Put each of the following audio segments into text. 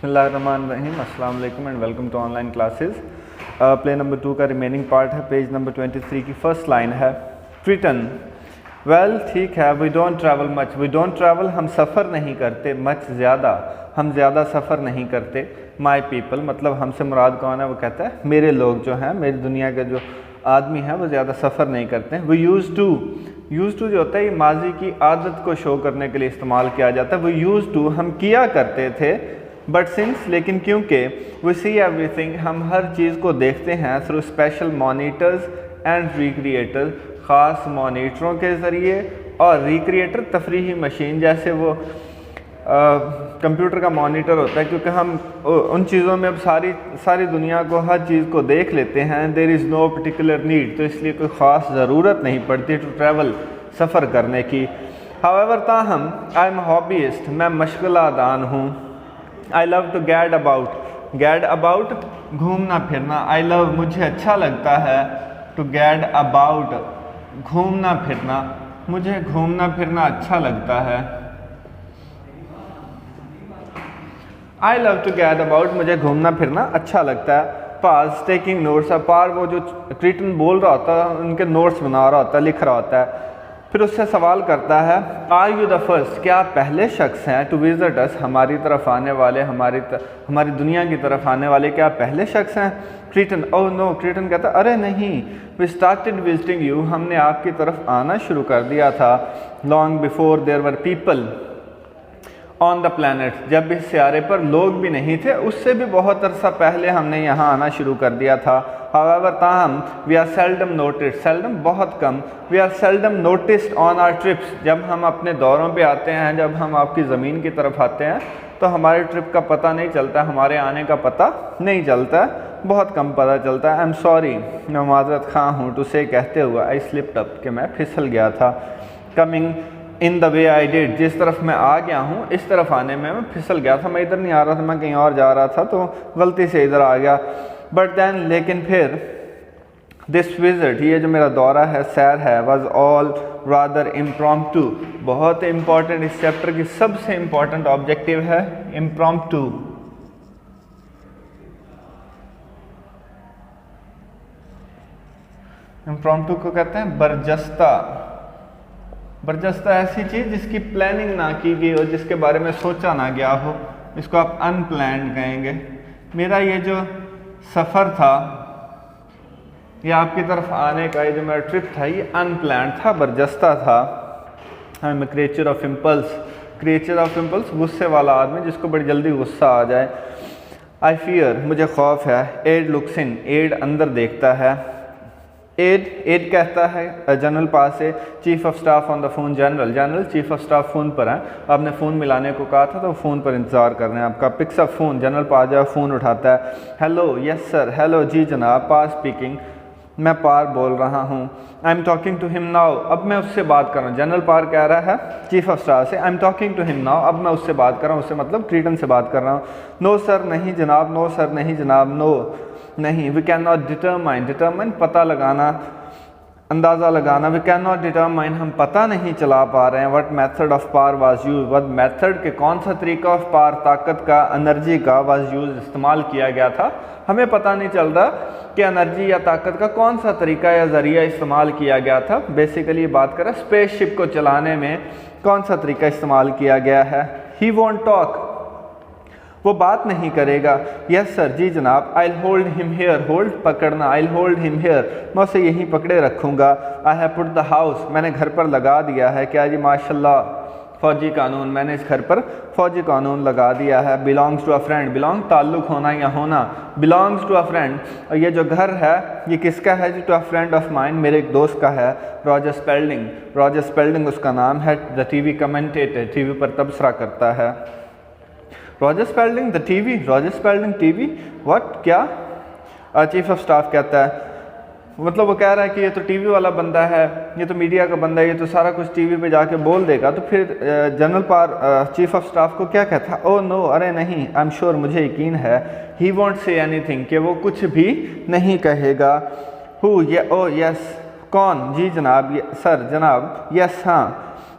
बिस्मिल्लाहिर्रहमानिर्रहीम, अस्सलाम वालेकुम and welcome to online classes. Play number 2 का रिमेनिंग पार्ट है। पेज नंबर 23 की फर्स्ट लाइन है ट्रिटन। वेल ठीक है, we don't travel much. We don't travel, हम सफ़र नहीं करते, मच ज़्यादा, हम ज़्यादा सफ़र नहीं करते। माई पीपल मतलब हमसे मुराद कौन है? वो कहता है मेरे लोग जो हैं, मेरी दुनिया के जो आदमी हैं वो ज़्यादा सफ़र नहीं करते हैं। वी यूज़ टू जो होता है ये माजी की आदत को शो करने के लिए इस्तेमाल किया जाता है। वी यूज़ टू हम किया करते थे, बट सिंस लेकिन क्योंकि वी सी एवरीथिंग हम हर चीज़ को देखते हैं थ्रू स्पेशल मॉनिटर्स एंड रिक्रिएटर, ख़ास मॉनिटरों के ज़रिए और रिक्रिएटर तफरीही मशीन जैसे वो कंप्यूटर का मॉनिटर होता है, क्योंकि हम उन चीज़ों में अब सारी दुनिया को हर चीज़ को देख लेते हैं। There is no particular need, तो इसलिए कोई ख़ास ज़रूरत नहीं पड़ती टू ट्रैवल सफ़र करने की। हावेवर ताहम आई एम हॉबीइस्ट, मैं मशगलादान हूँ। I love to gad about घूमना फिरना। आई लव मुझे अच्छा लगता है, टू गैड अबाउट घूमना फिरना, मुझे घूमना फिरना अच्छा लगता है। I love to gad about, मुझे घूमना फिरना अच्छा लगता है। पास टेकिंग नोट्स, पार वो जो ट्रिटन बोल रहा होता है उनके नोट्स बना रहा होता है, लिख रहा होता है। फिर उससे सवाल करता है आर यू द फर्स्ट, क्या आप पहले शख्स हैं टू विजिट अस, हमारी तरफ आने वाले, हमारी दुनिया की तरफ आने वाले, क्या आप पहले शख्स हैं? ट्रिटन ओह नो, ट्रिटन कहता है अरे नहीं। वी स्टार्टेड विजिटिंग यू, हमने आपकी तरफ आना शुरू कर दिया था। Long before there were people on the planet, जब इस सियारे पर लोग भी नहीं थे उससे भी बहुत अरसा पहले हमने यहाँ आना शुरू कर दिया था। हावेवर ताहम we are seldom noticed, seldom बहुत कम, we are seldom noticed on our trips, जब हम अपने दौरों पे आते हैं, जब हम आपकी ज़मीन की तरफ आते हैं तो हमारे ट्रिप का पता नहीं चलता, हमारे आने का पता नहीं चलता, बहुत कम पता चलता है। आई एम सॉरी, मैं माज़रत खा हूँ, टू से कहते हुए आई स्लिप्ड अप, कि मैं फिसल गया था। Coming in the way I did, जिस तरफ मैं आ गया हूँ इस तरफ आने में मैं फिसल गया था, मैं इधर नहीं आ रहा था, मैं कहीं और जा रहा था तो गलती से इधर आ गया। बट दैन लेकिन फिर दिस विजिट, ये जो मेरा दौरा है, सैर है, वाज ऑल रादर इम्प्रॉम्प्टू, बहुत इंपॉर्टेंट, इस चैप्टर की सबसे इंपॉर्टेंट ऑब्जेक्टिव है इम्प्रॉम्प्टू। इम्प्रॉम्प्टू को कहते हैं बरजस्ता। बरजस्ता ऐसी चीज़ जिसकी प्लानिंग ना की गई हो, जिसके बारे में सोचा ना गया हो, इसको आप अनप्लैन्ड कहेंगे। मेरा ये जो सफ़र था या आपकी तरफ आने का ये जो मेरा ट्रिप था ये अनप्लैन्ड था, बरजस्ता था। I am a creature of impulse, creature of impulse गुस्से वाला आदमी जिसको बड़ी जल्दी गुस्सा आ जाए। आई फियर, मुझे खौफ है। एड लुक्स इन, एड अंदर देखता है। एड कहता है जनरल पास से, chief of staff on the phone, general chief of staff phone पर हैं, आपने फ़ोन मिलाने को कहा था तो फ़ोन पर इंतज़ार कर रहे हैं आपका। पिक्स अप फ़ोन, जनरल पास जाए फ़ोन उठाता है। हेलो यस सर, हेलो जी जनाब, पार स्पीकिंग, मैं पार बोल रहा हूँ। I am talking to him now, अब मैं उससे बात कर रहा हूँ। जनरल पार कह रहा है चीफ ऑफ स्टाफ से I am talking to him now, अब मैं उससे बात कर रहा हूँ, उससे मतलब ट्रिटन से बात कर रहा हूँ। नो सर नहीं जनाब, नो सर नहीं जनाब, नो नहीं। We can not determine, determine पता लगाना, अंदाज़ा लगाना। वी कैन नॉट डिटरमाइन, हम पता नहीं चला पा रहे हैं। What method of power was use, what method के कौन सा तरीका ऑफ पावर, ताकत का, एनर्जी का, वाज यूज इस्तेमाल किया गया था, हमें पता नहीं चल रहा कि एनर्जी या ताकत का कौन सा तरीका या ज़रिया इस्तेमाल किया गया था। बेसिकली बात करें स्पेसशिप को चलाने में कौन सा तरीका इस्तेमाल किया गया है। ही वोंट टॉक, वो बात नहीं करेगा। यस सर जी जनाब। I hold him hair, hold पकड़ना, आई होल्ड हिम हेयर, मैं उसे यहीं पकड़े रखूँगा। I have put the house, मैंने घर पर लगा दिया है। क्या जी माशाल्लाह, फ़ौजी कानून, मैंने इस घर पर फ़ौजी कानून लगा दिया है। Belongs to a friend, belong ताल्लुक़ होना या होना, बिलोंग्स टू अ फ्रेंड, और ये जो घर है ये किसका है? जी to a friend of mine, मेरे एक दोस्त का है। रॉजर स्पेल्डिंग, रॉजर स्पेल्डिंग उसका नाम है। द टीवी कमेंटेटर, टीवी पर तबसरा करता है। Roger Spalding the TV, Roger Spalding TV, what, क्या? चीफ ऑफ स्टाफ कहता है, मतलब वो कह रहा है कि ये तो टीवी वाला बंदा है, ये तो मीडिया का बंदा है, ये तो सारा कुछ टीवी पे जाके बोल देगा। तो फिर general Par chief of staff को क्या कहता है? ओह नो, अरे नहीं, आई एम श्योर, मुझे यकीन है। ही वॉन्ट से एनीथिंग, कि वो कुछ भी नहीं कहेगा। हु, ये, ओ यस, कौन? जी जनाब, सर जनाब, यस हाँ।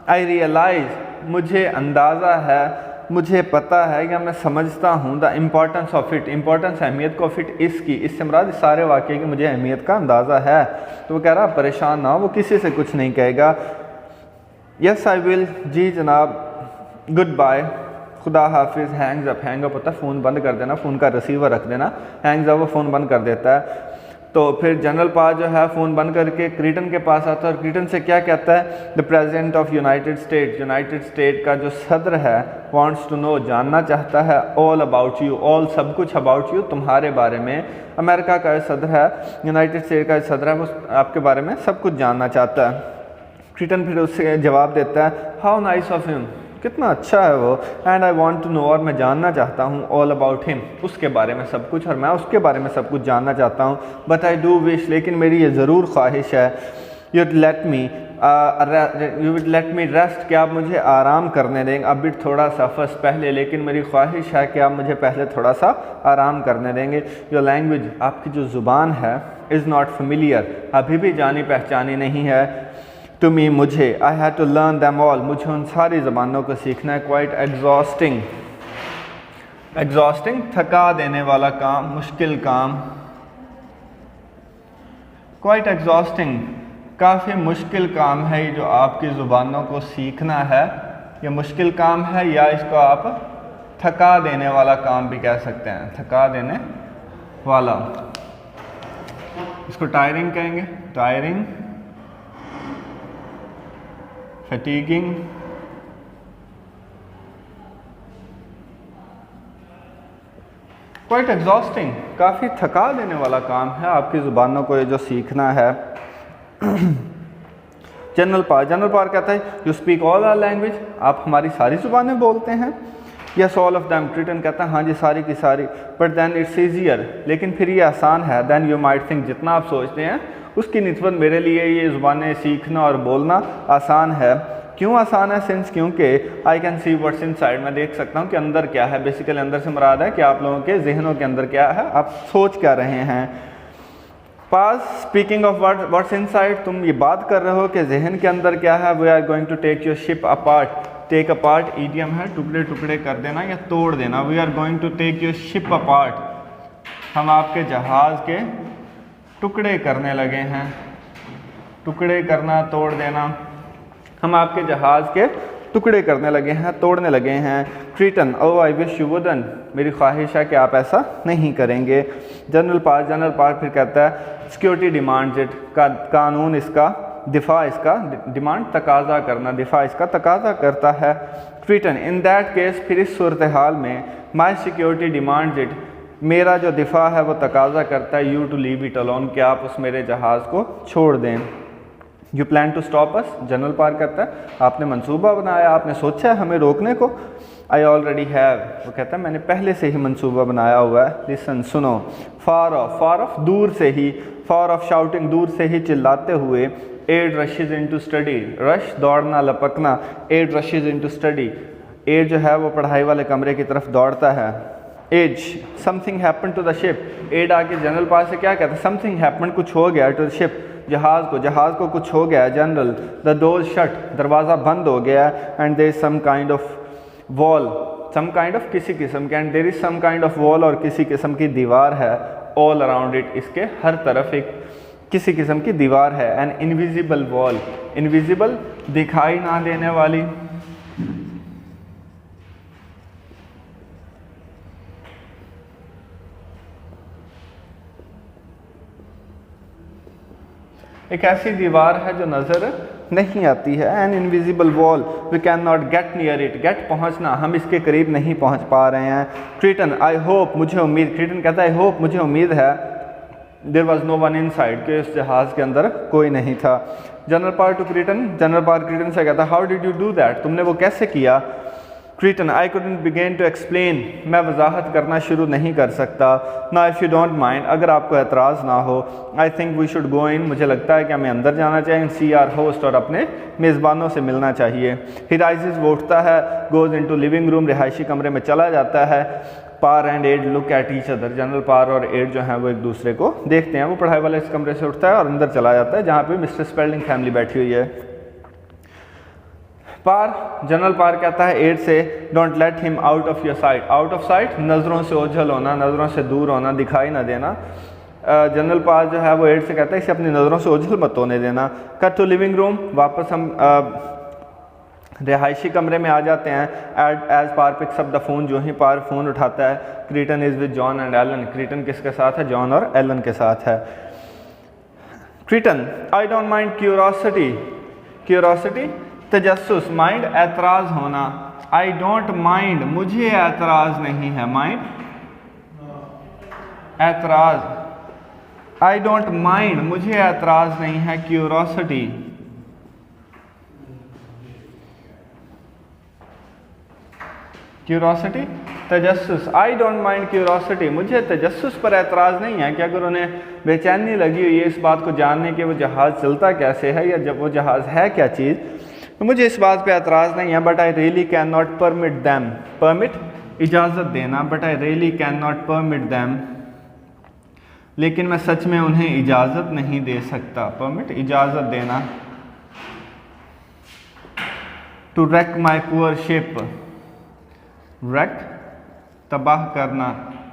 आई रियलाइज, मुझे अंदाज़ा है, मुझे पता है या मैं समझता हूँ the importance of it, importance अहमियत को, फिट इसकी, इससे मुराद इस सारे वाक़े की मुझे अहमियत का अंदाज़ा है। तो वो कह रहा परेशान ना हो, वो किसी से कुछ नहीं कहेगा। यस आई विल, जी जनाब, गुड बाय, खुदा हाफिज़, हैंग्स अप, हैंग अप होता है फ़ोन बंद कर देना, फ़ोन का रिसीवर रख देना, हैंग्स अप वो फ़ोन बंद कर देता है। तो फिर जनरल पास जो है फ़ोन बंद करके क्रीटन के पास आता है और क्रीटन से क्या कहता है, the president of United state, United state का जो सदर है, वांट्स टू नो, जानना चाहता है, ऑल अबाउट यू, ऑल सब कुछ अबाउट यू, तुम्हारे बारे में। अमेरिका का सदर है, यूनाइटेड स्टेट का सदर है, वो आपके बारे में सब कुछ जानना चाहता है। क्रीटन फिर उससे जवाब देता है, हाउ नाइस ऑफ हिम, कितना अच्छा है वो, and I want to know, और मैं जानना चाहता हूँ, ऑल अबाउट हिम, उसके बारे में सब कुछ, और मैं उसके बारे में सब कुछ जानना चाहता हूँ। बट आई डू विश, लेकिन मेरी ये ज़रूर ख्वाहिश है, you would let me rest, कि आप मुझे आराम करने देंगे, अब भी थोड़ा सा फर्स्ट पहले, लेकिन मेरी ख्वाहिश है कि आप मुझे पहले थोड़ा सा आराम करने देंगे। योर लैंग्वेज, आपकी जो ज़ुबान है, इज़ नॉट फेमिलियर, अभी भी जानी पहचानी नहीं है, टू मी, मुझे, I had to learn them all, मुझे उन सारी ज़बानों को सीखना है। क्वाइट एग्जॉस्टिंग, एग्जॉस्टिंग थका देने वाला काम, मुश्किल काम। क्वाइट एग्जॉस्टिंग, काफ़ी मुश्किल काम है ये जो आपकी ज़ुबानों को सीखना है, ये मुश्किल काम है, या इसको आप थका देने वाला काम भी कह सकते हैं, थका देने वाला, इसको टायरिंग कहेंगे, टायरिंग, फटीगिंग, क्वाइट एग्जॉस्टिंग, काफ़ी थका देने वाला काम है आपकी ज़ुबानों को ये जो सीखना है। जनरल पार कहता है, you speak all our language, आप हमारी सारी ज़ुबानें बोलते हैं। Yes all of them, Kreton कहता है हाँ जी सारी की सारी। बट दैन इट्स ईजियर, लेकिन फिर ये आसान है, दैन यू माइट थिंक, जितना आप सोचते हैं उसकी निस्बत मेरे लिए ये ज़ुबानें सीखना और बोलना आसान है। क्यों आसान है? सिंस, क्योंकि I can see what's inside, मैं देख सकता हूँ कि अंदर क्या है। बेसिकली अंदर से मुराद है कि आप लोगों के जहनों के अंदर क्या है, आप सोच क्या रहे हैं। पास, स्पीकिंग ऑफ व्हाट्स इनसाइड, तुम ये बात कर रहे हो कि जहन के अंदर क्या है। We are going to take your ship apart, take apart idiom है, टुकड़े टुकड़े कर देना या तोड़ देना। We are going to take your ship apart, हम आपके जहाज़ के टुकड़े करने लगे हैं। टुकड़े करना, तोड़ देना, हम आपके जहाज़ के टुकड़े करने लगे हैं, तोड़ने लगे हैं। क्रीटन, ओ आई विश यू वुडन, मेरी ख्वाहिश है कि आप ऐसा नहीं करेंगे। जनरल पार्क फिर कहता है सिक्योरिटी डिमांड्स इट, कानून इसका, दिफा इसका, डिमांड तकाजा करना, दिफा इसका तकाजा करता है। क्रीटन, इन दैट केस, फिर इस सूरत हाल में, माई सिक्योरिटी डिमांड्स इट, मेरा जो दिफा है वो तकाजा करता है, you to leave it alone, कि आप उस मेरे जहाज़ को छोड़ दें। You plan to stop us, general Park करता है आपने मंसूबा बनाया, आपने सोचा है हमें रोकने को। आई ऑलरेडी हैव, वो कहता है मैंने पहले से ही मंसूबा बनाया हुआ है। लिसन, सुनो। फार ऑफ दूर से ही, फार ऑफ शाउटिंग, दूर से ही चिल्लाते हुए। Ed rushes into study, rush दौड़ना, लपकना, Ed rushes into study, Ed जो है वो पढ़ाई वाले कमरे की तरफ दौड़ता है। As, something happen to the ship, एड आके जनरल पास से क्या कहता है, समथिंग हैपन, कुछ हो गया, टू द शिप, जहाज़ को कुछ हो गया। जनरल, द डोर शट, दरवाज़ा बंद हो गया। And there is some kind of wall, some kind of किसी किस्म के, and there is some kind of wall, और किसी किस्म की दीवार है। ऑल अराउंड इट, इसके हर तरफ एक किसी किस्म की दीवार है। एन इनविजिबल वॉल, इनविजिबल दिखाई ना देने वाली, एक ऐसी दीवार है जो नज़र नहीं आती है। An invisible wall, we can not get near it, get पहुंचना, हम इसके करीब नहीं पहुंच पा रहे हैं। क्रीटन, आई होप, मुझे उम्मीद, क्रीटन कहता है आई होप, मुझे उम्मीद है। There was no one inside, के उस जहाज़ के अंदर कोई नहीं था। General Park to Creighton, general Park Creighton से कहता है how did you do that, तुमने वो कैसे किया। Creighton, I couldn't begin to explain, मैं वजाहत करना शुरू नहीं कर सकता। ना इफ़ यू डोंट माइंड, अगर आपको एतराज़ ना हो। I think we should go in, मुझे लगता है कि हमें अंदर जाना चाहिए। सी आर होस्ट, और अपने मेज़बानों से मिलना चाहिए। ही राइजेज, वो उठता है। Goes in to living room, रिहायशी कमरे में चला जाता है। Parr and Ed look at each other, general Parr और एड जो है वो एक दूसरे को देखते हैं। वो पढ़ाई वाले इस कमरे से उठता है और अंदर चला जाता है जहाँ पे मिस्टर स्पेल्डिंग फैमिली बैठी हुई है। पार, जनरल पार कहता है 8 से don't let him out of your site. Out of site नज़रों से ओझल होना, नज़रों से दूर होना, दिखाई ना देना। जनरल पार जो है वो 8 से कहता है इसे अपनी नज़रों से ओझल मत होने देना। कट टू लिविंग रूम, वापस हम रिहायशी कमरे में आ जाते हैं। As Parr picks up the phone, जो ही पार फ़ोन उठाता है, Creighton is with John and Alan. Creighton किसके साथ है? जॉन और एलन के साथ है। Creighton, I don't mind curiosity. Curiosity तजस्सुस, माइंड एतराज़ होना। आई डोंट माइंड, मुझे एतराज़ नहीं है। माइंड एतराज़। आई डोंट माइंड, मुझे एतराज़ नहीं है। क्यूरोसिटी, क्यूरोसिटी तजस्सुस। आई डोंट माइंड क्यूरोसिटी, मुझे तजस्सुस पर एतराज़ नहीं है कि अगर उन्हें बेचैनी लगी हुई है इस बात को जानने के वो जहाज़ चलता कैसे है या जब वो जहाज़ है क्या चीज़, तो मुझे इस बात पे एतराज़ नहीं है। But I really can not permit them. Permit इजाज़त देना, but I really can not permit them, लेकिन मैं सच में उन्हें इजाज़त नहीं दे सकता। परमिट इजाज़त देना। To wreck my poor ship, wreck तबाह करना।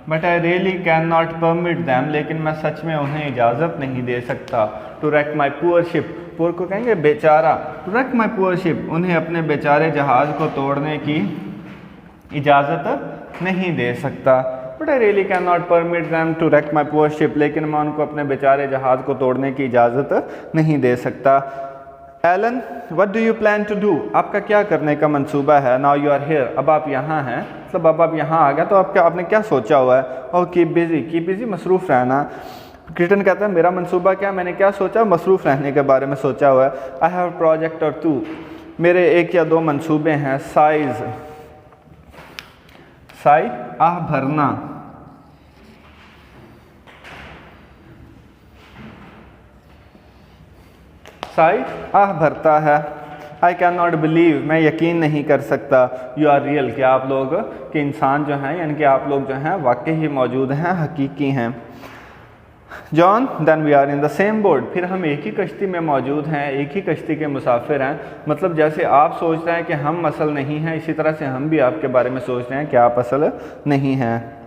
But I really can not permit them, लेकिन मैं सच में उन्हें इजाज़त नहीं दे सकता। To wreck my poor ship, poor को कहेंगे बेचारा। To wreck my poor ship, उन्हें अपने बेचारे जहाज़ को तोड़ने की इजाज़त नहीं दे सकता। But I really can not permit them to wreck my poor ship, लेकिन मैं उनको अपने बेचारे जहाज़ को तोड़ने की इजाज़त नहीं दे सकता। Alan, what do you plan to do, आपका क्या करने का मंसूबा है? नाउ यू आर हियर, अब आप यहाँ हैं, मतलब अब आप यहाँ आ गए तो आपने क्या सोचा हुआ है? और कीप बिजी, कीप बिजी मसरूफ़ रहना। क्रीटन कहता है मेरा मंसूबा क्या, मैंने क्या सोचा? मसरूफ़ रहने के बारे में सोचा हुआ है। आई हैव प्रोजेक्ट और 2, मेरे 1 या 2 मंसूबे हैं। साइज, साई आह भरना। साई आह भरता है। आई कैन नॉट बिलीव, मैं यकीन नहीं कर सकता। यू आर रियल, कि आप लोग कि इंसान जो हैं यानी कि आप लोग जो हैं वाकई ही मौजूद हैं, हकीकी हैं। John, then we are in the same boat, फिर हम एक ही कश्ती में मौजूद हैं, एक ही कश्ती के मुसाफिर हैं। मतलब जैसे आप सोच रहे हैं कि हम असल नहीं हैं, इसी तरह से हम भी आपके बारे में सोच रहे हैं कि आप असल नहीं हैं।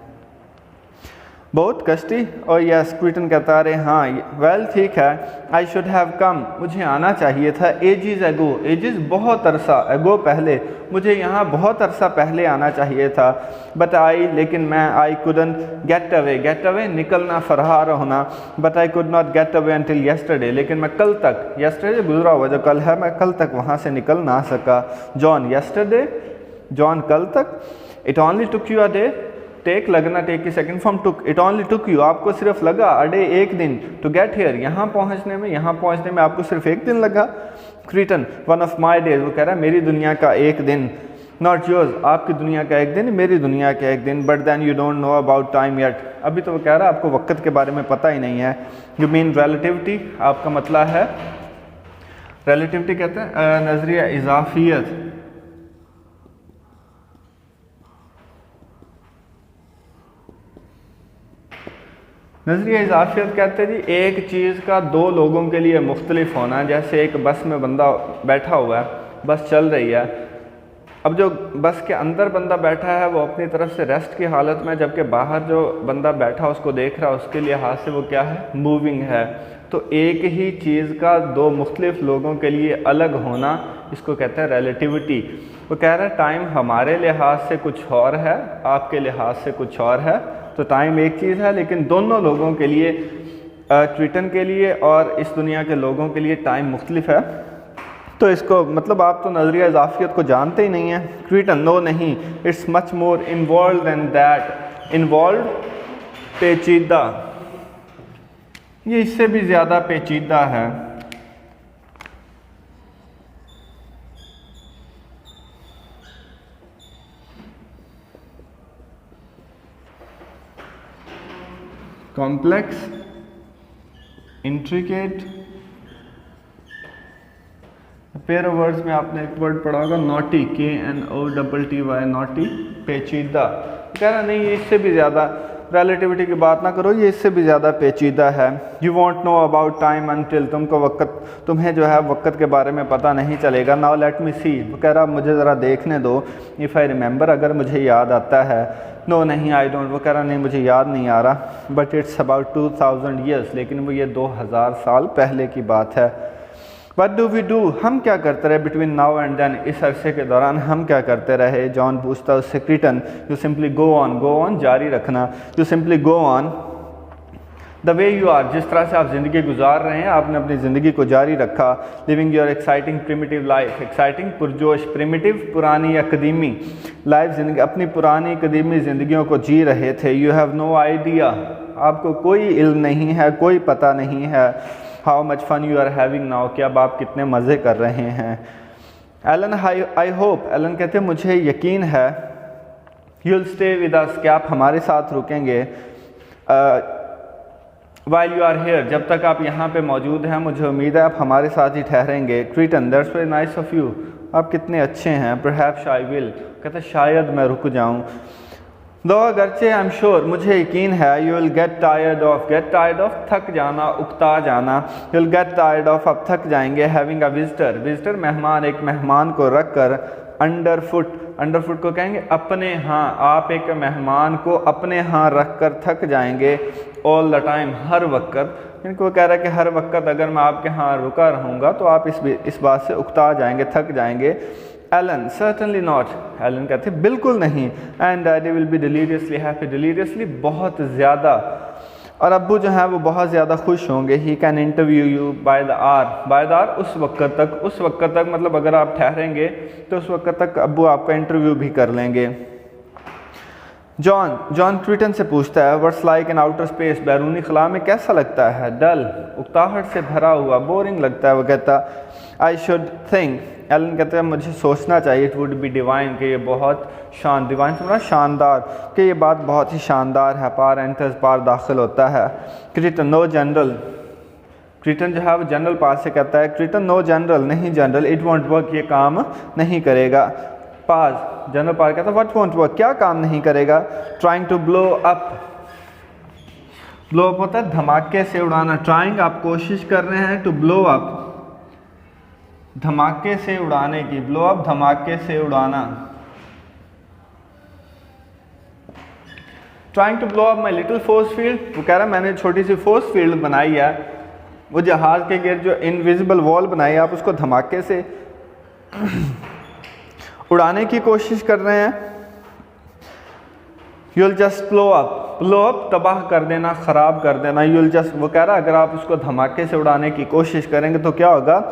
बहुत कश्ती, और यस, क्रीटन कहता रहे हाँ, वेल ठीक है। आई शुड हैव कम, मुझे आना चाहिए था। एजिज एगो, एजिज बहुत अरसा, एगो पहले, मुझे यहाँ बहुत अरसा पहले आना चाहिए था। बट आई, लेकिन मैं, I couldn't get away, get away निकलना, फरार होना। But I could not get away until yesterday, लेकिन मैं कल तक, येस्टरडे गुजरा हुआ जो कल है, मैं कल तक वहाँ से निकल ना सका। जॉन, येस्टरडे, जॉन कल तक। It only took you a day, take लगना, टेक की second form took. It only took you, आपको सिर्फ लगा, अडे एक दिन, टू गेट हियर, यहाँ पहुँचने में आपको सिर्फ एक दिन लगा। क्रीटन, वन ऑफ माई डेज, वो कह रहा है मेरी दुनिया का एक दिन। नॉट योर्स, आपकी दुनिया का एक दिन, मेरी दुनिया का एक दिन। But then you don't know about time yet, अभी तो वो कह रहा है आपको वक्त के बारे में पता ही नहीं है। यू मीन रिलेटिविटी, आपका मतलब है रिलेटिविटी, कहते हैं नज़रिया इजाफियत। नज़रिया इजाफियत कहते हैं जी एक चीज़ का 2 लोगों के लिए मुख्तलिफ होना। जैसे एक बस में बंदा बैठा हुआ है, बस चल रही है, अब जो बस के अंदर बंदा बैठा है वो अपनी तरफ से रेस्ट की हालत में, जबकि बाहर जो बंदा बैठा उसको देख रहा है, उसके लिहाज से वो क्या है? मूविंग है। तो एक ही चीज़ का 2 मुख्तलिफ लोगों के लिए अलग होना, इसको कहते हैं रिलेटिविटी। वो कह रहा है टाइम हमारे लिहाज से कुछ और है, आपके लिहाज से कुछ और है। तो टाइम एक चीज़ है, लेकिन दोनों लोगों के लिए, क्रीटन के लिए और इस दुनिया के लोगों के लिए टाइम मुख्तलिफ है। तो इसको मतलब आप तो नज़रिया इजाफियत को जानते ही नहीं हैं। क्रीटन, नो नहीं, it's much more involve than that. Involve पेचीदा, ये इससे भी ज़्यादा पेचीदा है। Complex, intricate. Pair of words में आपने एक वर्ड पढ़ा होगा नॉटी, KNOTTY, नॉटी, पेचीदा। कह रहा नहीं, इससे भी ज़्यादा रिलेटिविटी की बात ना करो, ये इससे भी ज़्यादा पेचीदा है। You want no about time until, तुम्हें जो है वक्त के बारे में पता नहीं चलेगा। नाउ लेट मी सी, वो कह रहा मुझे ज़रा देखने दो। इफ़ आई रिमेंबर, अगर मुझे याद आता है। नो नहीं, आई डोंट, वो कह रहा नहीं मुझे याद नहीं आ रहा। बट इट्स अबाउट 2000 ईयर्स, लेकिन वो ये 2000 साल पहले की बात है। वट डू वी डू, हम क्या करते रहे बिटवीन नाउ एंड देन, इस अरसे के दौरान हम क्या करते रहे। जॉन पूछता उससे Kreton, you simply go on जारी रखना। You simply go on the way you are, जिस तरह से आप ज़िंदगी गुजार रहे हैं आपने अपनी ज़िंदगी को जारी रखा। Living your exciting primitive life, exciting पुरजोश, प्रिमिटिव पुरानी या कदीमी लाइफ, ज़िंदगी अपनी पुरानी कदीमी ज़िंदगियों को जी रहे थे। यू हैव नो आइडिया, आपको कोई इल्म नहीं है, कोई पता नहीं है। How much fun you are having now, कि अब आप कितने मज़े कर रहे हैं। एलन, आई होप, एलन कहते हैं मुझे यकीन है। You will stay with us, कि आप हमारे साथ रुकेंगे। वाइल यू आर हेयर, जब तक आप यहाँ पे मौजूद हैं मुझे उम्मीद है आप हमारे साथ ही ठहरेंगे। Creighton, that's very nice of you, आप कितने अच्छे हैं। परहैप्स आई विल, कहते शायद मैं रुक जाऊँ। दो अगरचे आई एम श्योर, मुझे यकीन है। You will get tired of, थक जाना, उकता जाना। You will get tired of, आप थक जाएंगे। हैविंग अ विजिटर, मेहमान, एक मेहमान को रख कर। अंडरफुट को कहेंगे अपने यहाँ, आप एक मेहमान को अपने यहाँ रख कर थक जाएंगे। ऑल द टाइम, हर वक्त, इनको कह रहा है कि हर वक्त अगर मैं आपके यहाँ रुका रहूँगा तो आप इस बात से उकता जाएंगे, थक जाएंगे। एलन, सर्टनली नॉट, एलन कहते बिल्कुल नहीं। And daddy will be deliriously happy, deliriously बहुत ज़्यादा, और अब्बू जो है वो बहुत ज़्यादा खुश होंगे। He can interview you by the hour, उस वक्त तक मतलब अगर आप ठहरेंगे तो उस वक्त तक अब्बू आपका इंटरव्यू भी कर लेंगे। जॉन क्रीटन से पूछता है what's like in outer space, बैरूनी खला में कैसा लगता है। डल, उकताहट से भरा हुआ, बोरिंग लगता है। वो कहता आई शुड थिंक, एलन कहते हैं मुझे सोचना चाहिए। इट वुड बी डिवाइन, कि ये बहुत डिवाइन से शानदार, कि ये बात बहुत ही शानदार है। पार एंटर्स, पार दाखिल होता है। क्रीटन, नो जनरल, क्रीटन जो है वो जनरल पार से कहता है। क्रीटन, नो जनरल, नहीं जनरल। इट वॉन्ट वर्क, ये काम नहीं करेगा। पार, जनरल पार कहता है व्हाट वॉन्ट वर्क, क्या काम नहीं करेगा। Trying to blow up, blow up होता है धमाके से उड़ाना। ट्राइंग, आप कोशिश कर रहे हैं। टू ब्लो अप, धमाके से उड़ाने की। ब्लो अप, धमाके से उड़ाना। Trying to blow up my little force field, वो कह रहा है मैंने छोटी सी फोर्स फील्ड बनाई है। वो जहाज के गिर्द जो इनविजिबल वॉल बनाई है, आप उसको धमाके से उड़ाने की कोशिश कर रहे हैं। यूल जस्ट ब्लो अप, तबाह कर देना, ख़राब कर देना। यूल जस्ट, वो कह रहा है अगर आप उसको धमाके से उड़ाने की कोशिश करेंगे तो क्या होगा।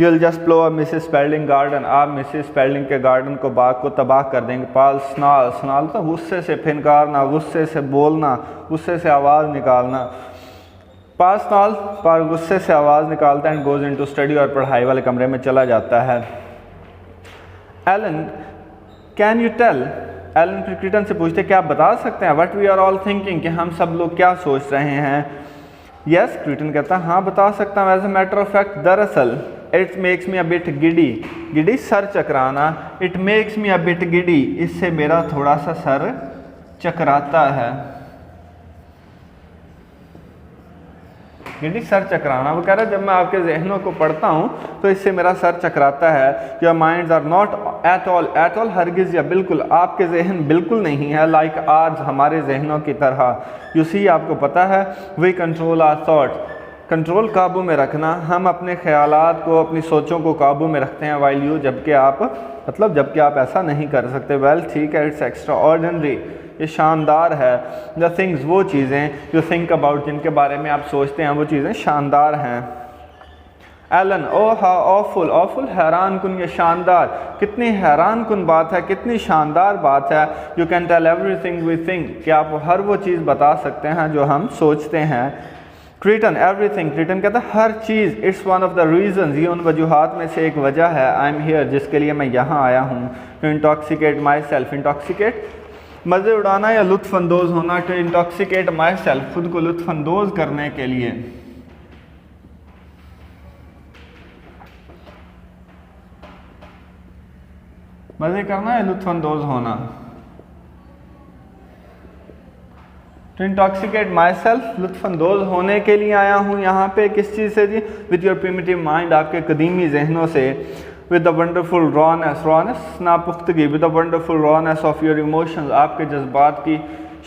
You'll just blow up Mrs Spalding garden, आप मिसेस स्पेल्डिंग के गार्डन को, बाग को तबाह कर देंगे। पाल स्नाल तो गुस्से से फिनकारना, गुस्से से बोलना, गुस्से से आवाज़ निकालना। पाल स्नाल, पार गुस्से से आवाज़ निकालता है। एंड गोज इनटू स्टडी, और पढ़ाई वाले कमरे में चला जाता है। Alan, can you tell, Alan Creighton से पूछते क्या आप बता सकते हैं what we are all thinking, कि हम सब लोग क्या सोच रहे हैं। यस, क्रीटन कहता है हाँ बता सकता हूँ। As a matter of fact, दरअसल it makes me a bit giddy, सर चकराना। It makes me a bit giddy, इससे मेरा थोड़ा सा सर चकराता है। गिडी, सर चकराना, वो कह रहा है जब मैं आपके जहनों को पढ़ता हूँ तो इससे मेरा सर चकराता है। Your minds are not at all, हरगिज़ या बिल्कुल, आपके जहन बिल्कुल नहीं है। लाइक आर्स, हमारे जहनों की तरह। यू सी, आपको पता है, we control our thought, control काबू में रखना, हम अपने ख्यालात को, अपनी सोचों को काबू में रखते हैं। वाइल यू, जबकि आप ऐसा नहीं कर सकते। वेल, ठीक है, इट्स एक्स्ट्रा ऑर्डिनरी, ये शानदार है। द थिंग्स, वो चीज़ें जो थिंक अबाउट, जिनके बारे में आप सोचते हैं, वो चीज़ें शानदार हैं। एलन, ओ हाउ ऑफुल, हैरान कुन, ये शानदार, कितनी हैरान कुन बात है, कितनी शानदार बात है। You can tell everything we think, कि आप हर वो चीज़ बता सकते हैं जो हम सोचते हैं। क्रीटन, एवरीथिंग, क्रीटन कहता है हर चीज़। It's one of the reasons, ये उन वजूहात में से एक वजह है। आई एम हियर, जिसके लिए मैं यहाँ आया हूँ। To intoxicate myself, intoxicate मज़े उड़ाना या लुत्फ़अंदोज़ होना। टू इंटॉक्सिकेट माई सेल्फ, खुद को लुत्फ़अंदोज़ करने के लिए। मज़े करना या लुत्फ़अंदोज़ होना। टू इंटॉक्सिकेट माई सेल्फ, लुत्फानंदोज होने के लिए आया हूँ यहाँ पे। किस चीज़ से जी? विद योर प्रिमिटिव माइंड, आपके कदीमी जहनों से। With the wonderful rawness, rawness नापुख्तगी, with the wonderful rawness of your emotions, आपके जज्बात की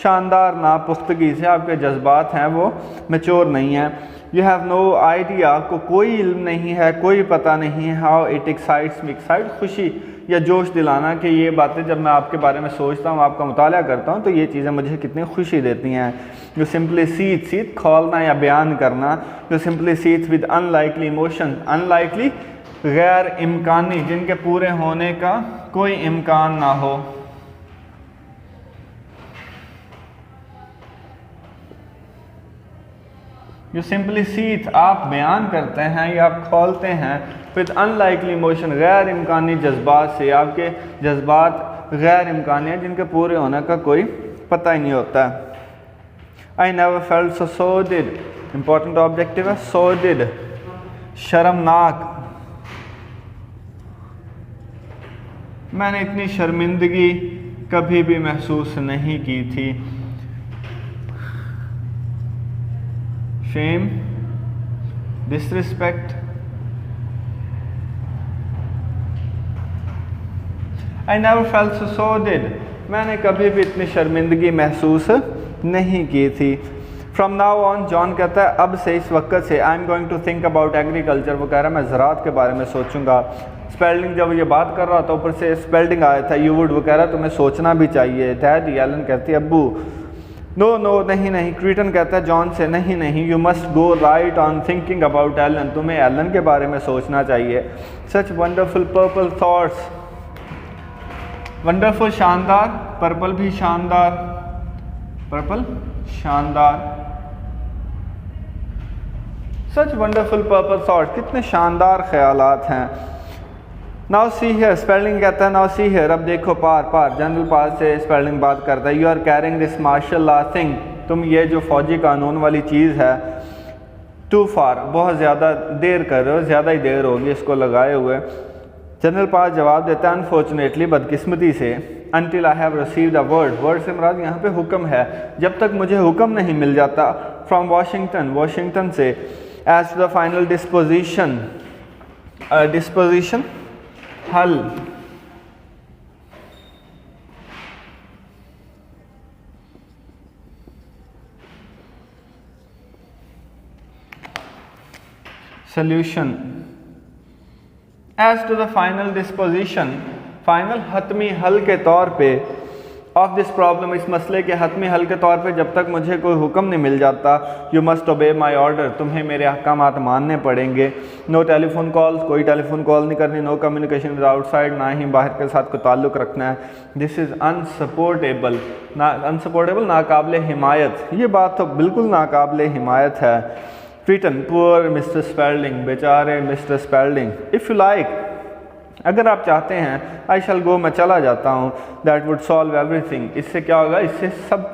शानदार नापुख्तगी से। आपके जज्बात हैं वो मैच्योर नहीं हैं। यू हैव नो आइडिया, आपको कोई इल्म नहीं है, कोई पता नहीं है। How it excites me, excite खुशी या जोश दिलाना, कि ये बातें जब मैं आपके बारे में सोचता हूँ, आपका मुताला करता हूँ, तो ये चीज़ें मुझे कितनी खुशी देती हैं। यू सिंपली सीथ, सीथ खोलना या बयान करना। You simply sheath with unlikely emotion, unlikely गैर इम्कानी, जिनके पूरे होने का कोई इम्कान ना हो। यू सिंपली सीथ, आप बयान करते हैं या आप खोलते हैं विद अनलाइकली इमोशन, गैर इम्कानी जज्बात से। आपके जज्बात गैर इम्कानी हैं, जिनके पूरे होने का कोई पता ही नहीं होता। I never felt so sordid, important objective है सोडिड, शर्मनाक। मैंने इतनी शर्मिंदगी कभी भी महसूस नहीं की थी। shame, disrespect, I never felt so sordid, मैंने कभी भी इतनी शर्मिंदगी महसूस नहीं की थी। From now on, जॉन कहता है अब से, इस वक्त से, I am going to think about agriculture, वो कह रहा है मैं ज़राअत के बारे में सोचूंगा। स्पेल्डिंग, जब ये बात कर रहा था ऊपर से स्पेल्डिंग आया था, यू वुड, वो कह रहा है तुम्हें सोचना भी चाहिए। डैडी, एलन कहती है अब्बू। नो नो, नहीं नहीं। क्रीटन कहता है जॉन से, नहीं नहीं। You must go right on thinking about Alan, तुम्हें एलन के बारे में सोचना चाहिए। Such wonderful purple thoughts, wonderful शानदार, पर्पल भी शानदार, पर्पल शानदार। सच वंडरफुल पर्पल थॉट, कितने शानदार ख्यालात हैं। नाउ सी हियर, स्पेलिंग कहता है नाउ सी हियर, अब देखो पार, पार जनरल पार से स्पेलिंग बात करता है। You are carrying this martial law thing, तुम ये जो फौजी कानून वाली चीज़ है, टू फार, बहुत ज़्यादा देर कर रहे हो, ज़्यादा ही देर होगी इसको लगाए हुए। जनरल पार जवाब देता है अनफॉर्चुनेटली, बदकिस्मती से, until I have received a word, word से मुराद यहाँ पे हुक्म है, जब तक मुझे हुक्म नहीं मिल जाता, फ्रॉम वाशिंगटन, वाशिंगटन से, as to the final disposition, disposition हल। Solution, as to the final disposition, final हतमी हल के तौर पे, ऑफ दिस प्रॉब्लम, इस मसले के हतमी हल के तौर पे, जब तक मुझे कोई हुक्म नहीं मिल जाता, यू मस्ट ओबे माई ऑर्डर, तुम्हें मेरे अहकामात मानने पड़ेंगे। नो टेलीफोन कॉल्स, कोई टेलीफोन कॉल नहीं करनी। नो कम्युनिकेशन विद आउटसाइड, ना ही बाहर के साथ कोई ताल्लुक़ रखना है। दिस इज़ अनसपोर्टेबल, ना अनसपोर्टेबल, नाकाबिले हिमायत, ये बात तो बिल्कुल नाकाबिले हिमायत है। रिटन, पुअर मिस्टर स्पेल्डिंग, बेचारे mister Spalding. If you like, अगर आप चाहते हैं, आई शैल गो, मैं चला जाता हूँ। दैट वुड सॉल्व एवरीथिंग, इससे क्या होगा, इससे सब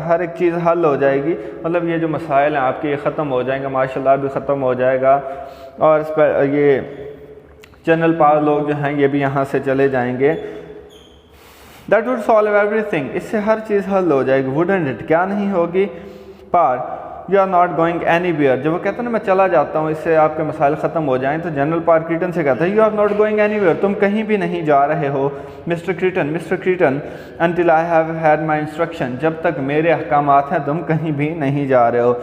हर एक चीज़ हल हो जाएगी। मतलब ये जो मसाइल हैं आपके, ये ख़त्म हो जाएंगे, माशाल्लाह भी ख़त्म हो जाएगा। और ये जनरल पावर लोग जो हैं ये भी यहाँ से चले जाएंगे। दैट वुड सॉल्व एवरीथिंग, इससे हर चीज़ हल हो जाएगी। वुडंट इट, क्या नहीं होगी। Parr, you are not going anywhere, जब वो कहते हैं ना मैं चला जाता हूँ, इससे आपके मसाइल ख़त्म हो जाएं, तो जनरल पार क्रीटन से कहता है you are not going anywhere, तुम कहीं भी नहीं जा रहे हो। Mister Creighton, until I have had my instruction, जब तक मेरे अहकामात हैं तुम कहीं भी नहीं जा रहे हो।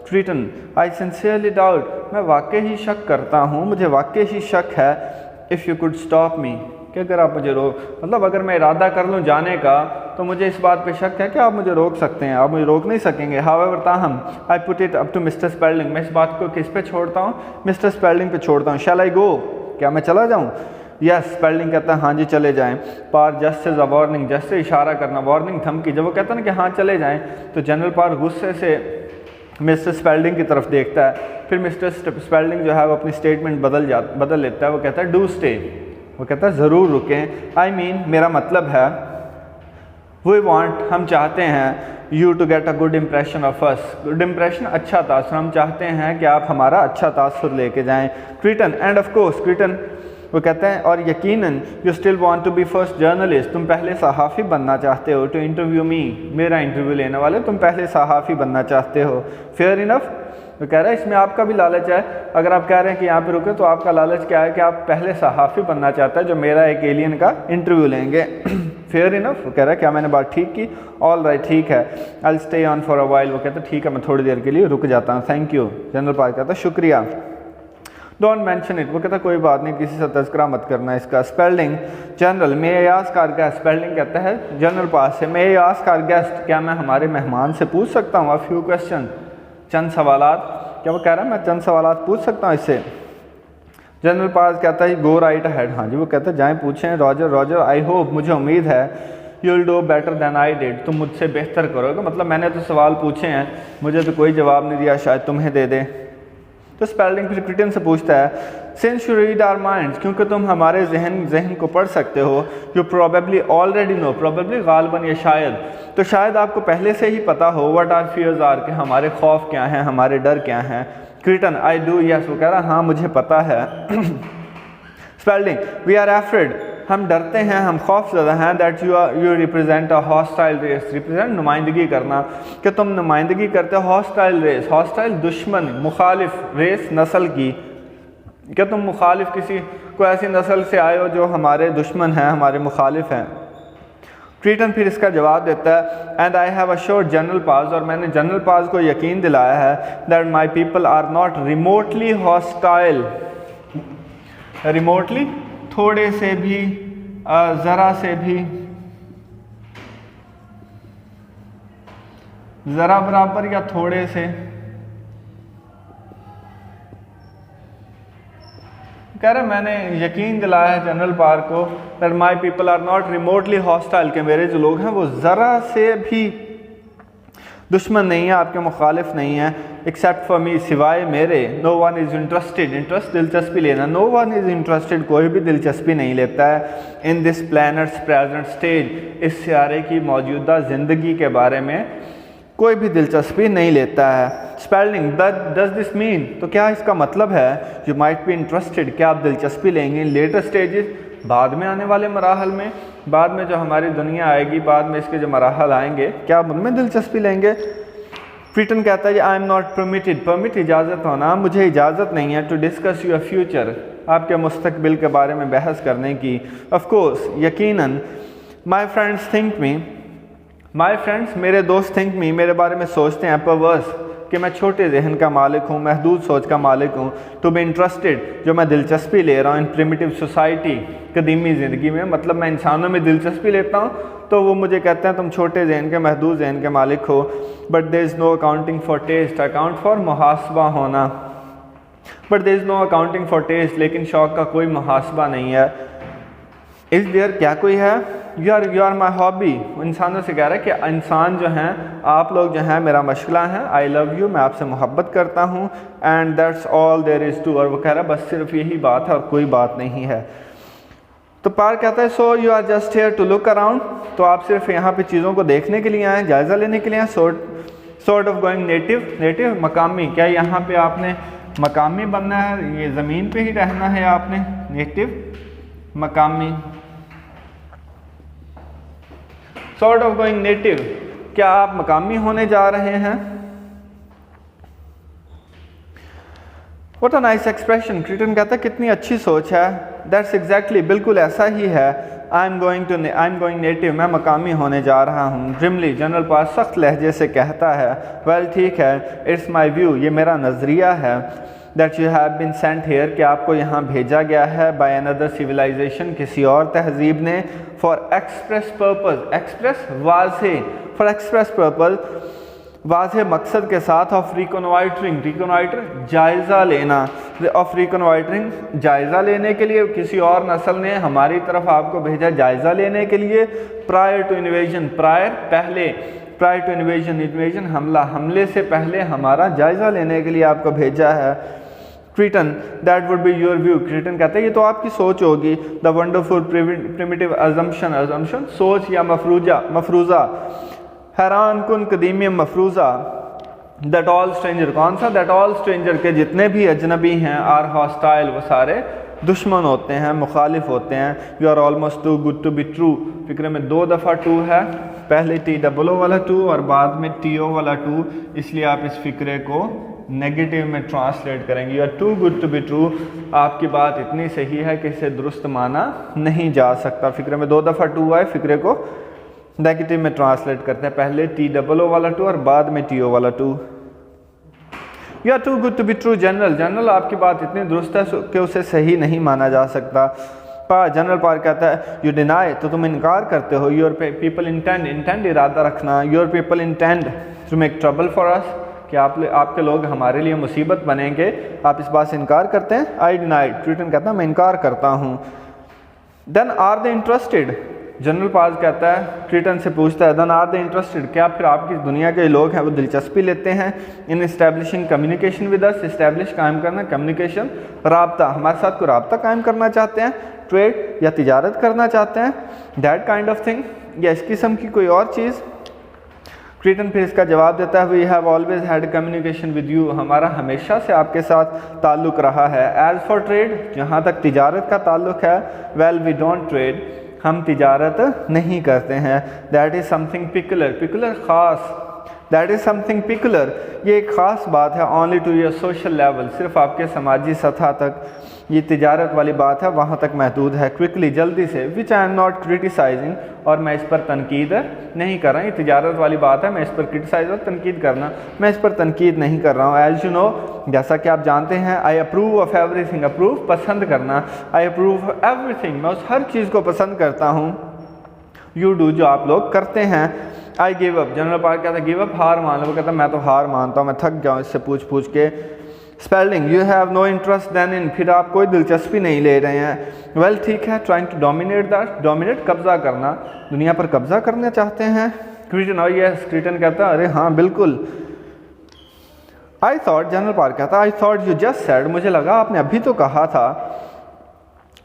क्रीटन, आई सिंसियरली डाउट, मैं वाकई ही शक करता हूँ, मुझे वाकई ही शक है। If you could stop me, कि अगर आप मुझे मतलब अगर मैं इरादा कर लूँ जाने का, तो मुझे इस बात पे शक है कि आप मुझे रोक सकते हैं, आप मुझे रोक नहीं सकेंगे। हाउएवर, ताहम, I put it up to mister Spalding, मैं इस बात को किस पे छोड़ता हूँ, मिस्टर स्पेल्डिंग पे छोड़ता हूँ। शैल आई गो, क्या मैं चला जाऊँ। यस, स्पेल्डिंग कहता है हाँ जी चले जाएँ। Parr, just as a warning, just से इशारा करना, वार्निंग धमकी, जब वो कहता है ना कि हाँ चले जाएँ, तो जनरल पार गुस्से से मिस्टर स्पेल्डिंग की तरफ देखता है। फिर मिस्टर स्पेल्डिंग जो है वो अपनी स्टेटमेंट बदल लेता है, वो कहता है डू स्टे, वो कहता है ज़रूर रुकें। आई मीन, मेरा मतलब है, वी वांट, हम चाहते हैं, you to get a good impression of us, good impression, अच्छा तासुर, हम चाहते हैं कि आप हमारा अच्छा तासुर लेके जाएं। Kreton, and of course, Kreton वो कहते हैं और यकीनन you still want to be first journalist, तुम पहले सहाफ़ी बनना चाहते हो, टू इंटरव्यू मी, मेरा इंटरव्यू लेने वाले तुम पहले सहाफ़ी बनना चाहते हो। Fair enough. तो कह रहा है इसमें आपका भी लालच है। अगर आप कह रहे हैं कि यहाँ पे रुके तो आपका लालच क्या है कि आप पहले सहाफ़ी बनना चाहता है जो मेरा एक एलियन का इंटरव्यू लेंगे। Fair enough. वो कह रहा है क्या मैंने बात ठीक की? ऑल राइट, ठीक है। I stay on for a while. वो कहता है ठीक है मैं थोड़ी देर के लिए रुक जाता हूँ, थैंक यू। जनरल पास कहता है शुक्रिया। Don't mention it. वो कहता कोई बात नहीं, किसी से तज़किरा मत करना इसका। Spelding general may I ask our guest. Spelding कहता है जनरल पास से may I ask our guest, क्या मैं हमारे मेहमान से पूछ सकता हूँ? अ फ्यू क्वेश्चन, चंद सवालात। क्या वो कह रहा है मैं चंद सवालात पूछ सकता हूँ इससे? जनरल पास कहता है गो राइट अहेड। हाँ जी। वो कहता है जाएँ पूछें। रॉजर रॉजर आई होप, मुझे उम्मीद है, you will do better than I did, तुम मुझसे बेहतर करोगे। मतलब मैंने तो सवाल पूछे हैं, मुझे तो कोई जवाब नहीं दिया, शायद तुम्हें दे दे। तो स्पेलिंग फिर क्रिटियन से पूछता है since you read our minds, क्योंकि तुम हमारे जहन को पढ़ सकते हो, you probably already know, probably गालबन या शायद, तो शायद आपको पहले से ही पता हो व्हाट आर फियर्स आर, कि हमारे खौफ क्या हैं, हमारे डर क्या हैं। क्रिटन आई डू यस। वो कह रहा हाँ मुझे पता है। स्पेलिंग वी आर एफ्रेड, हम डरते हैं, हम खौफज़दा हैं, that you represent a hostile race, represent नुमाइंदगी करना, कि तुम नुमाइंदगी करते हो हॉस्टाइल रेस, हॉस्टाइल दुश्मन, मुखालिफ, रेस नस्ल की, कि तुम मुखालिफ किसी को ऐसी नस्ल से आए हो जो हमारे दुश्मन हैं, हमारे मुखालिफ हैं। क्रिटन फिर इसका जवाब देता है and I have assured general Parr, और मैंने जनरल पास को यकीन दिलाया है that my people are not remotely hostile, remotely थोड़े से भी, ज़रा से भी, ज़रा बराबर या थोड़े से, कह रहे मैंने यकीन दिलाया है जनरल पार को that my people are not remotely hostile, के मेरे जो लोग हैं वो ज़रा से भी दुश्मन नहीं है, आपके मुखालिफ नहीं है, एक्सेप्ट फॉर मी, सिवाय मेरे, no one is interested, interest दिलचस्पी लेना, नो वन इज़ इंटरेस्टेड, कोई भी दिलचस्पी नहीं लेता है, in this planets present stage, इस सियारे की मौजूदा ज़िंदगी के बारे में कोई भी दिलचस्पी नहीं लेता है। स्पेलिंग डज दिस मीन, तो क्या इसका मतलब है यू माइट बी इंटरेस्टेड, क्या आप दिलचस्पी लेंगे लेटर स्टेजेस, बाद में आने वाले मराहल में, बाद में जो हमारी दुनिया आएगी, बाद में इसके जो मराहल आएंगे, क्या आप उनमें दिलचस्पी लेंगे? क्रिटन कहता है I am not permitted, permit इजाज़त होना, मुझे इजाज़त नहीं है, टू डिस्कस योर फ्यूचर, आपके मुस्तकबिल के बारे में बहस करने की। ऑफ कोर्स यकीनन, my friends think me, my friends मेरे दोस्त थिंक मी, मेरे बारे में सोचते हैं, परवर्स, कि मैं छोटे जहन का मालिक हूँ, महदूद सोच का मालिक हूँ, टू बी इंटरेस्टेड, जो मैं दिलचस्पी ले रहा हूँ, इन प्रिमिटिव सोसाइटी, कदीमी ज़िंदगी में, मतलब मैं इंसानों में दिलचस्पी लेता हूँ, तो वो मुझे कहते हैं तुम छोटे जहन के, महदूद जहन के मालिक हो। But there is no accounting for taste, account for मुहासबा होना, but there is no accounting for taste, लेकिन शौक़ का कोई मुहासबा नहीं है। इज़ देयर, क्या कोई है? यू आर माई हॉबी, इंसानों से कह रहा है कि इंसान जो हैं, आप लोग जो हैं मेरा मशगला हैं, आई लव यू, मैं आपसे मोहब्बत करता हूँ, and that's all there is to, और वो कह रहा है बस सिर्फ यही बात है और कोई बात नहीं है। तो पार कहता है so you are just here to look around, तो आप सिर्फ यहाँ पे चीज़ों को देखने के लिए आए, जायज़ा लेने के लिए आए। Sort of going native, native मकामी, क्या यहाँ पे आपने मकामी बनना है, ये ज़मीन पे ही रहना है आपने? नेटिव मकामी, सॉर्ट ऑफ गोइंग नेटिव, क्या आप मकामी होने जा रहे हैं? व्हाट अ नाइस एक्सप्रेशन, क्रिटन कहता है कितनी अच्छी सोच है। दैट्स एग्जैक्टली, बिल्कुल ऐसा ही है। आई एम गोइंग नेटिव, मैं मकामी होने जा रहा हूँ। ड्रिमली, जनरल पास सख्त लहजे से कहता है वेल ठीक है, इट्स माई व्यू, ये मेरा नज़रिया है, that you have been sent here, कि आपको यहाँ भेजा गया है, बाय अनदर सिविलाइजेशन, किसी और तहजीब ने, फॉर एक्सप्रेस पर्पज़, एक्सप्रेस वाज़े, फॉर एक्सप्रेस पर्पज़, वाज़े मकसद के साथ, ऑफ रिकॉन्वाइटरिंग, रिकॉन्वाइटर जायज़ा लेना, ऑफ रिकॉन्वाइटरिंग जायज़ा लेने के लिए, किसी और नस्ल ने हमारी तरफ आपको भेजा जायज़ा लेने के लिए, प्रायर टू इन्वेजन, प्रायर पहले, प्रायर टू इन्वेजन, इन्वेजन हमला, हमले से पहले हमारा जायज़ा लेने के लिए आपको भेजा है। Creighton that would be your view, Creighton कहते हैं ये तो आपकी सोच होगी। The wonderful primitive assumption, assumption सोच या मफरूज़ा, हैरान कुन कदीमी मफरूज़ा, दैट ऑल स्ट्रेंजर, कौन सा? दैट ऑल स्ट्रेंजर, के जितने भी अजनबी हैं, आर हॉस्टाइल, वो सारे दुश्मन होते हैं, मुखालिफ होते हैं। You are almost too good to be true, फ़िक्रे में 2 दफ़ा टू है, पहले TOO वाला टू और बाद में TO वाला टू, इसलिए आप इस फ़िक्रे को नेगेटिव में ट्रांसलेट करेंगे। You are too good to be true, आपकी बात इतनी सही है कि इसे दुरुस्त माना नहीं जा सकता। फ़िक्रे में 2 दफ़ा टू आए, फ़िक्रे को नेगेटिव में ट्रांसलेट करते हैं, पहले TOO वाला टू और बाद में TO वाला to. You are too good to be true general, general आपकी बात इतनी दुरुस्त है कि उसे सही नहीं माना जा सकता। जनरल पार कहता है यू डिनाई, तो तुम इनकार करते हो। योर पीपल इंटेंड, इंटेंड इरादा रखना। Your people intend to make trouble for us, कि आपके लोग हमारे लिए मुसीबत बनेंगे, आप इस बात से इनकार करते हैं। आई डिनाई, क्रिटन कहता है मैं इनकार करता हूँ। Then are they interested, general पाज कहता है, क्रिटन से पूछता है देन आर दे इंटरेस्टेड, क्या फिर आपकी दुनिया के लोग हैं वो दिलचस्पी लेते हैं in establishing communication with us, establish कायम करना, कम्युनिकेशन राब्ता, हमारे साथ कोई राब्ता कायम करना चाहते हैं, ट्रेड या तिजारत करना चाहते हैं, दैट काइंड ऑफ थिंग, या इस किस्म की कोई और चीज़। क्रिटन फिर इसका जवाब देता है we have always had communication with you, हमारा हमेशा से आपके साथ ताल्लुक़ रहा है। एज़ फॉर ट्रेड, जहाँ तक तिजारत का ताल्लुक़ है, वेल वी डोंट ट्रेड, हम तिजारत नहीं करते हैं। That is something peculiar, peculiar ख़ास, दैट इज़ समथिंग पिकुलर, ये एक ख़ास बात है। Only to your social level, सिर्फ आपके समाजी सतह तक ये तिजारत वाली बात है, वहाँ तक महदूद है। क्विकली, जल्दी से, विच आई एम नॉट क्रिटिसाइजिंग, और मैं इस पर तनकीद नहीं कर रहा। ये तिजारत वाली बात है, मैं इस पर क्रिटिसाइज और तनकीद करना, मैं इस पर तनकीद नहीं कर रहा हूँ। एज यू नो, जैसा कि आप जानते हैं, I approve of everything, approve पसंद करना, आई अप्रूव एवरीथिंग, मैं उस हर चीज़ को पसंद करता हूँ। यू डू, जो आप लोग करते हैं। I give up, general Park कहता है गिव अप, हार मान लो। वो कहता है मैं तो हार मानता हूँ, मैं थक गया हूँ इससे पूछ पूछ के। Spalding, you have no interest then in, फिर आप कोई दिलचस्पी नहीं ले रहे हैं। वेल ठीक है, trying to dominate that, dominate कब्जा करना, दुनिया पर कब्जा करना चाहते हैं। क्रिटन, और यस, क्रिटन कहता है अरे हाँ बिल्कुल। आई थॉट, जनरल पार्क कहता है I thought you just said, मुझे लगा आपने अभी तो कहा था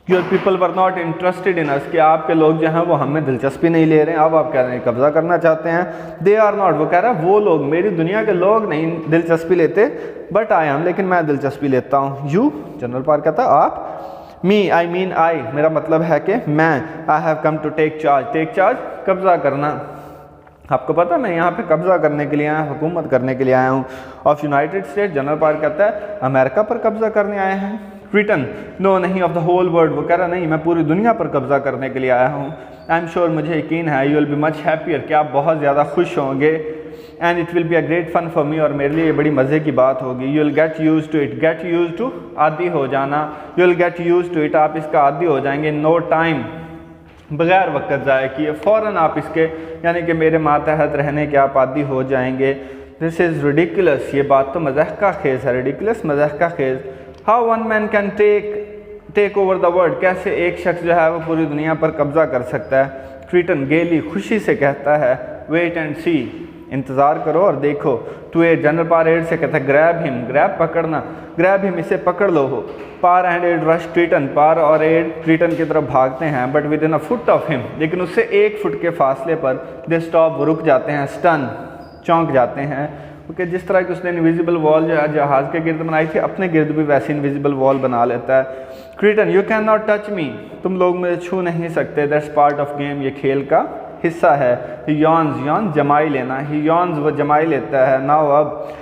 your people were not interested in us, कि आपके लोग जो हैं वो हमें दिलचस्पी नहीं ले रहे हैं, अब आप कह रहे हैं कब्जा करना चाहते हैं। दे आर नॉट, वो कह रहा है वो लोग, मेरी दुनिया के लोग नहीं दिलचस्पी लेते, बट आई एम, लेकिन मैं दिलचस्पी लेता हूँ। यू, जनरल पार्क कहता है आप। मी, आई मीन आई, मेरा मतलब है कि मैं। I have come to take charge, take charge कब्जा करना, आपको पता मैं यहाँ पे कब्जा करने के लिए आया, हुकूमत करने के लिए आया हूँ। Of United state, general Park कहता है अमेरिका पर कब्जा करने आए हैं। क्रिटन, नो नहीं, ऑफ द होल वर्ल्ड, वो कह रहा नहीं मैं पूरी दुनिया पर कब्जा करने के लिए आया हूँ। आई एम श्योर, मुझे यकीन है, you will be much happier, कि आप बहुत ज़्यादा खुश होंगे। And it will be a great fun for me, और मेरे लिए ये बड़ी मज़े की बात होगी। You will get used to it, get used to आदी हो जाना, you will get used to it, आप इसका आदी हो जाएंगे। नो टाइम, बगैर वक्त ज़ाया किए फ़ौरन आप इसके, यानी कि मेरे मातहत रहने के आप आदी हो जाएंगे। दिस इज़ रिडिकुलस, ये बात तो मज़ाक का खेज़ है, रिडिकुलस मज़ाक का खेज़। How one man can take over the world, कैसे एक शख्स जो है वो पूरी दुनिया पर कब्जा कर सकता है। क्रिटन गेली, खुशी से कहता है वेट एंड सी, इंतज़ार करो और देखो। टू एड, जनरल पार एड से कहता है ग्रैब हिम, ग्रैब पकड़ना, ग्रैब हिम, इसे पकड़ लो हो। पार एंड एड रश क्रिटन, पार और एड क्रिटन की तरफ भागते हैं, but within a foot of him, लेकिन उससे 1 फुट के फासले पर। दे स्टॉप, वो रुक जाते हैं। स्टन, चौंक जाते हैं, क्योंकि जिस तरह की उसने इनविजिबल वॉल जो है जहाज़ के गिर्द बनाई थी, अपने गिर्द भी वैसे इनविजिबल वॉल बना लेता है। Creighton, you can not touch me, तुम लोग मुझे छू नहीं सकते। दैट्स पार्ट ऑफ गेम, ये खेल का हिस्सा है। ही यॉन्स, यॉन जमाई लेना, ही यॉन्स, वो जमाई लेता है। नाउ अब,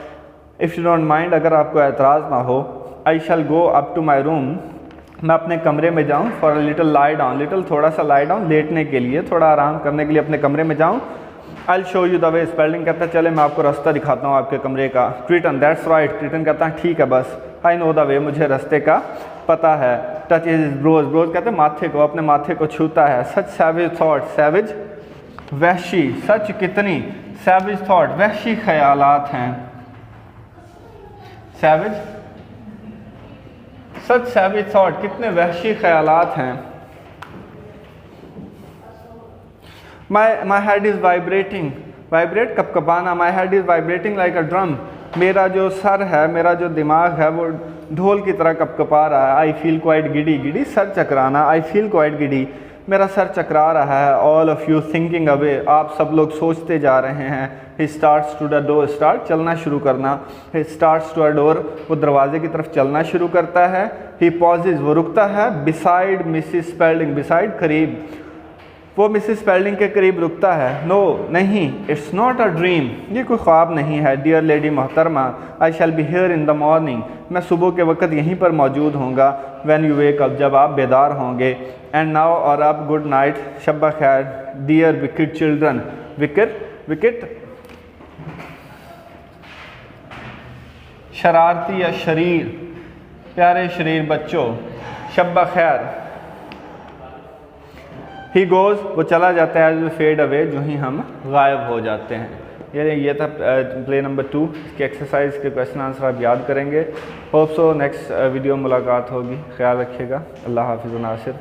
इफ़ यू डोंट माइंड, अगर आपको एतराज़ ना हो, I shall go up to my room, मैं अपने कमरे में जाऊँ। For a little lie down, little थोड़ा सा लाई डाउन, लेटने के लिए, थोड़ा आराम करने के लिए अपने कमरे में जाऊँ। I show you the way, spelling कहता है चले मैं आपको रास्ता दिखाता हूँ आपके कमरे का। क्रिटन, दैट्स राइट, क्रिटन कहता है ठीक है बस। आई नो द वे, मुझे रास्ते का पता है। टच इज ब्रोज, ब्रोज कहते हैं माथे को, अपने माथे को छूता है। सच सैविज थॉट, सैविज वहशी, सच कितनी, सैविज थॉट, वहशी ख्यालात हैं। सैविज, सच सैविज थॉट, कितने वहशी ख्यालात हैं। My head is vibrating, vibrate कपकपाना, my head is vibrating like a drum, मेरा जो सर है, मेरा जो दिमाग है वो ढोल की तरह कपकपा रहा है। I feel quite giddy, giddy सर चकराना, आई फील क्वाइट गिडी। मेरा सर चकरा रहा है, all of you thinking away, आप सब लोग सोचते जा रहे हैं। He starts to the door, start चलना शुरू करना, he starts to a door, वो दरवाजे की तरफ चलना शुरू करता है। ही पॉजेज, वो रुकता है। बिसाइड मिसिस स्पेल्डिंग, बिसाइड करीब, वो मिसिस स्पेल्डिंग के करीब रुकता है। नो नहीं, इट्स नॉट अ ड्रीम, ये कोई ख्वाब नहीं है। डियर लेडी मोहतरमा, I shall be here in the morning, मैं सुबह के वक्त यहीं पर मौजूद होऊंगा। व्हेन यू वेक अप, जब आप बेदार होंगे। एंड नाउ, और अब गुड नाइट, शब्बा खैर। डियर विकेट चिल्ड्रन, विकेट शरारती या शरीर, प्यारे शरीर बच्चों, शब्बा खैर। ही गोज़, वो चला जाता है। फेड अवे, जो ही हम गायब हो जाते हैं। ये था प्ले नंबर 2। इसकी एक्सरसाइज के क्वेश्चन आंसर आप याद करेंगे। होप सो नेक्स्ट वीडियो मुलाकात होगी। ख्याल रखिएगा। अल्लाह हाफिज़ नासिर।